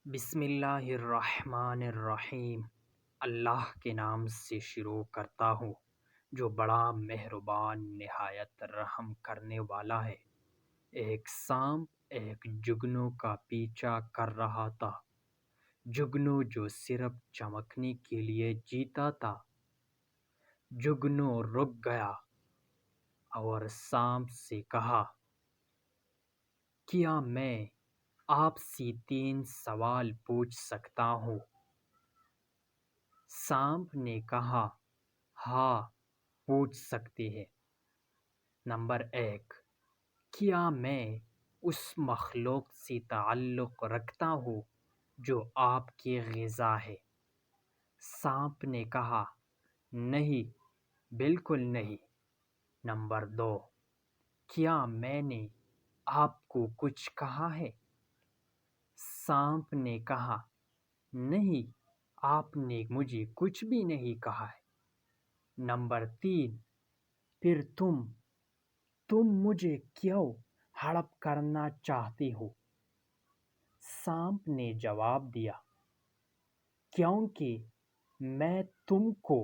بسم اللہ الرحمن الرحیم۔ اللہ کے نام سے شروع کرتا ہوں جو بڑا مہربان نہایت رحم کرنے والا ہے۔ ایک سانپ ایک جگنو کا پیچھا کر رہا تھا۔ جگنو جو صرف چمکنے کے لیے جیتا تھا۔ جگنو رک گیا اور سانپ سے کہا، کیا میں آپ سے 3 سوال پوچھ سکتا ہوں؟ سانپ نے کہا، ہاں پوچھ سکتے ہیں۔ نمبر 1، کیا میں اس مخلوق سے تعلق رکھتا ہوں جو آپ کی غذا ہے؟ سانپ نے کہا، نہیں، بالکل نہیں۔ نمبر 2، کیا میں نے آپ کو کچھ کہا ہے؟ سانپ نے کہا، نہیں، آپ نے مجھے کچھ بھی نہیں کہا ہے۔ نمبر 3، پھر تم مجھے کیوں ہڑپ کرنا چاہتے ہو؟ سانپ نے جواب دیا، کیونکہ میں تم کو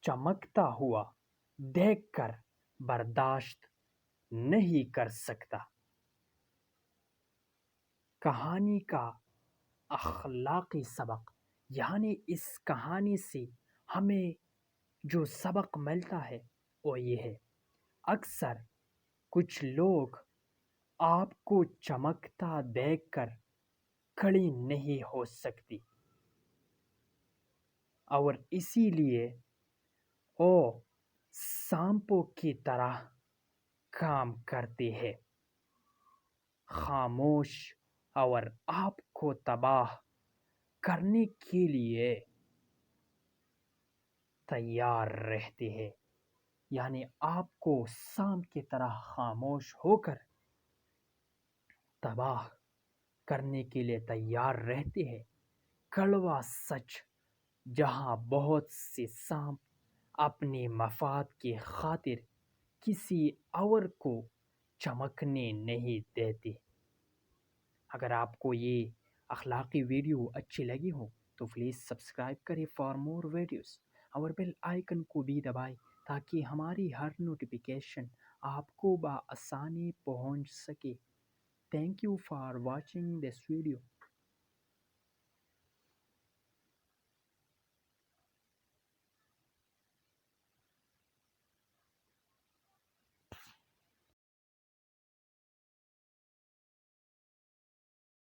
چمکتا ہوا دیکھ کر برداشت نہیں کر سکتا۔ کہانی کا اخلاقی سبق، یعنی اس کہانی سے ہمیں جو سبق ملتا ہے وہ یہ ہے، اکثر کچھ لوگ آپ کو چمکتا دیکھ کر کھڑی نہیں ہو سکتی اور اسی لیے وہ سانپوں کی طرح کام کرتے ہیں، خاموش اور آپ کو تباہ کرنے کے لیے تیار رہتے ہیں، یعنی آپ کو سانپ کی طرح خاموش ہو کر تباہ کرنے کے لیے تیار رہتے ہیں۔ کڑوا سچ، جہاں بہت سے سانپ اپنے مفاد کی خاطر کسی اور کو چمکنے نہیں دیتے۔ اگر آپ کو یہ اخلاقی ویڈیو اچھی لگی ہو تو پلیز سبسکرائب کریں فار مور ویڈیوز اور بیل آئیکن کو بھی دبائیں تاکہ ہماری ہر نوٹیفیکیشن آپ کو بآسانی پہنچ سکے۔ Thank you for watching this video.